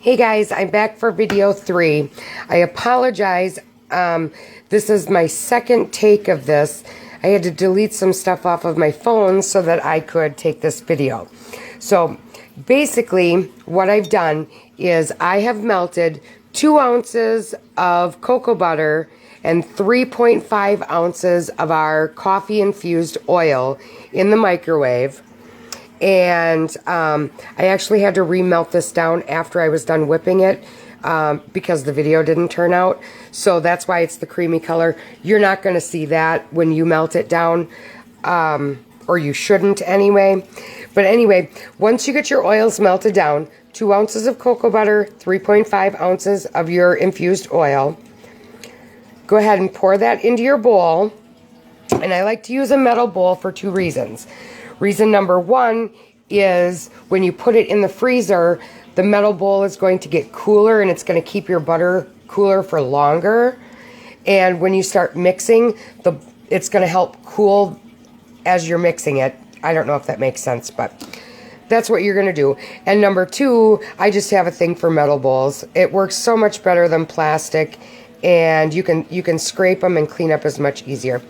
Hey guys, I'm back for video 3. I apologize. This is my second take of this. I had to delete some stuff off of my phone so that I could take this video. So basically what I've done is I have melted 2 ounces of cocoa butter and 3.5 ounces of our coffee infused oil in the microwave. And I actually had to remelt this down after I was done whipping it because the video didn't turn out. So that's why it's the creamy color. You're not going to see that when you melt it down, or you shouldn't anyway. But anyway, once you get your oils melted down, 2 ounces of cocoa butter, 3.5 ounces of your infused oil, go ahead and pour that into your bowl. And I like to use a metal bowl for 2 reasons. Reason number 1 is when you put it in the freezer, the metal bowl is going to get cooler and it's going to keep your butter cooler for longer. And when you start mixing, it's going to help cool as you're mixing it. I don't know if that makes sense, but that's what you're going to do. And number 2, I just have a thing for metal bowls. It works so much better than plastic. And you can scrape them and clean up as much easier.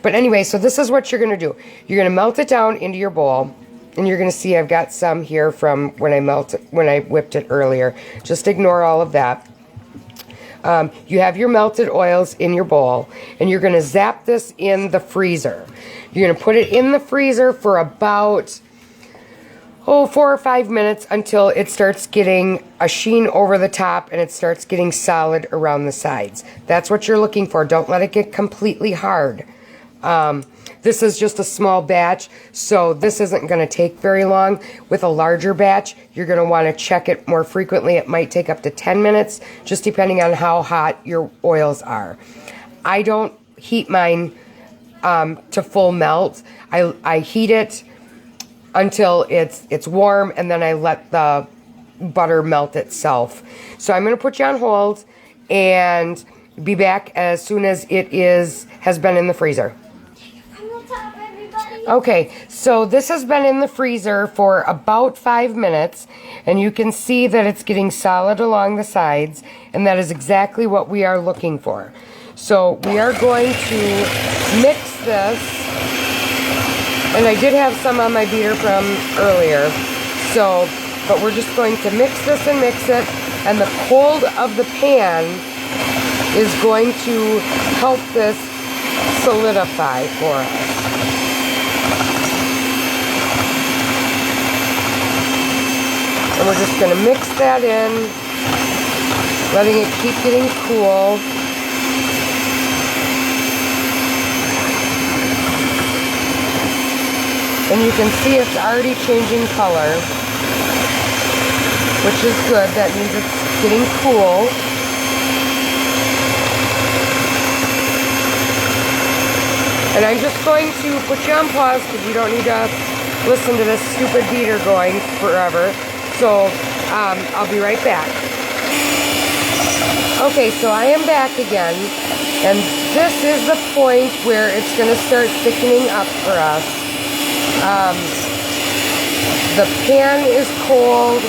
But anyway, so this is what you're going to do. You're going to melt it down into your bowl. And you're going to see I've got some here from when I whipped it earlier. Just ignore all of that. You have your melted oils in your bowl. And you're going to zap this in the freezer. You're going to put it in the freezer for about 4 or 5 minutes until it starts getting a sheen over the top and it starts getting solid around the sides. That's what you're looking for. Don't let it get completely hard. This is just a small batch, so this isn't going to take very long. With a larger batch, you're going to want to check it more frequently. It might take up to 10 minutes, just depending on how hot your oils are. I don't heat mine to full melt. I heat it until it's warm, and then I let the butter melt itself. So I'm going to put you on hold and be back as soon as it has been in the freezer. Okay, so this has been in the freezer for about 5 minutes, and you can see that it's getting solid along the sides, and that is exactly what we are looking for. So we are going to mix this. And I did have some on my beater from earlier. So, but we're just going to mix this and mix it. And the cold of the pan is going to help this solidify for us. And we're just going to mix that in, letting it keep getting cool. And you can see it's already changing color, which is good. That means it's getting cool. And I'm just going to put you on pause because you don't need to listen to this stupid beater going forever. So I'll be right back. Okay, so I am back again. And this is the point where it's going to start thickening up for us. The pan is cold,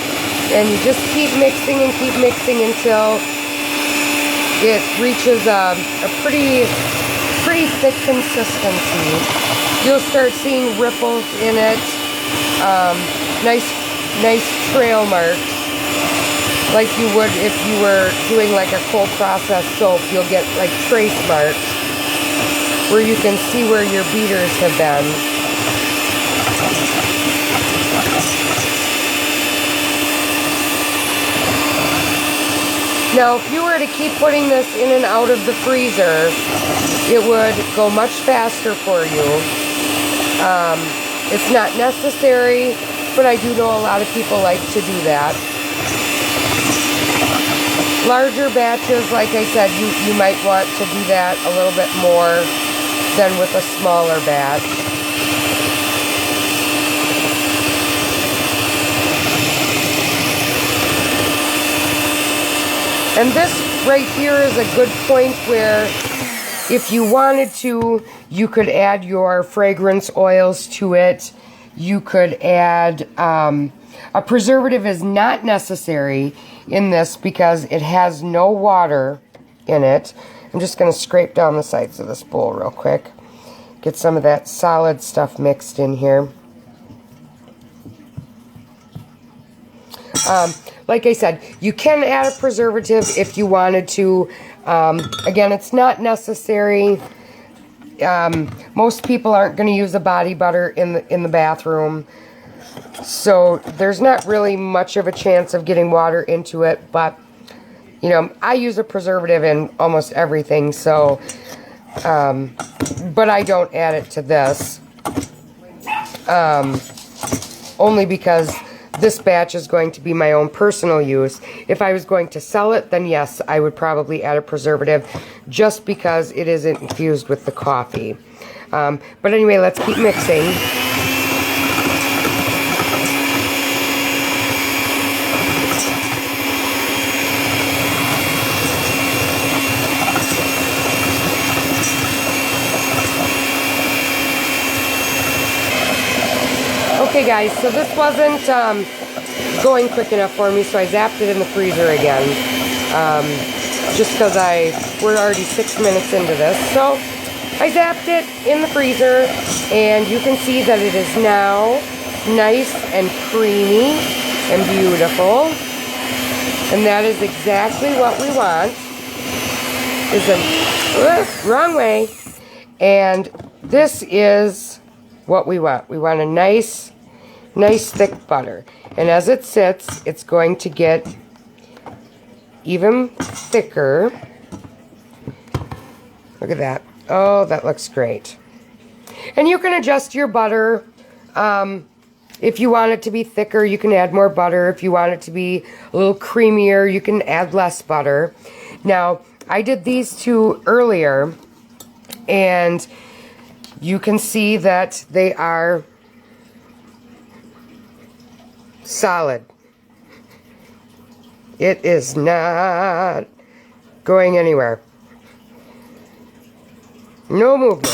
and you just keep mixing until it reaches a pretty thick consistency. You'll start seeing ripples in it, nice trail marks, like you would if you were doing like a cold process soap. You'll get like trace marks where you can see where your beaters have been. Now, if you were to keep putting this in and out of the freezer, it would go much faster for you. It's not necessary, but I do know a lot of people like to do that. Larger batches, like I said, you might want to do that a little bit more than with a smaller batch. And this right here is a good point where if you wanted to, you could add your fragrance oils to it. You could add A preservative is not necessary in this because it has no water in it. I'm just going to scrape down the sides of this bowl real quick. Get some of that solid stuff mixed in here. Like I said, you can add a preservative if you wanted to. Again, it's not necessary. Most people aren't going to use a body butter in the bathroom. So there's not really much of a chance of getting water into it, but you know, I use a preservative in almost everything, so but I don't add it to this only because this batch is going to be my own personal use. If I was going to sell it, then yes, I would probably add a preservative just because it isn't infused with the coffee. But anyway, let's keep mixing. Okay guys, so this wasn't going quick enough for me, so I zapped it in the freezer again. Just because we're already 6 minutes into this. So I zapped it in the freezer, and you can see that it is now nice and creamy and beautiful. And that is exactly what we want. Wrong way. And this is what we want. We want a nice thick butter. And as it sits, it's going to get even thicker. Look at that. Oh, that looks great. And you can adjust your butter. If you want it to be thicker, you can add more butter. If you want it to be a little creamier, you can add less butter. Now, I did these two earlier, and you can see that they are solid. It is not going anywhere. No movement.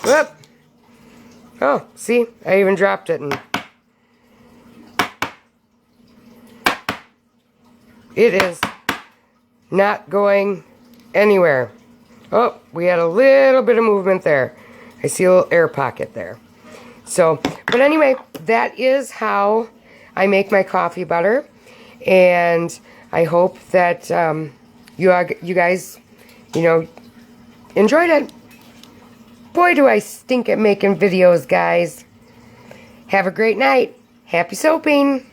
Whoop. Oh, see? I even dropped it, and it is not going anywhere. Oh, we had a little bit of movement there. I see a little air pocket there. So, but anyway, that is how I make my coffee butter, and I hope that you guys, you know, enjoyed it. Boy, do I stink at making videos, guys. Have a great night. Happy soaping.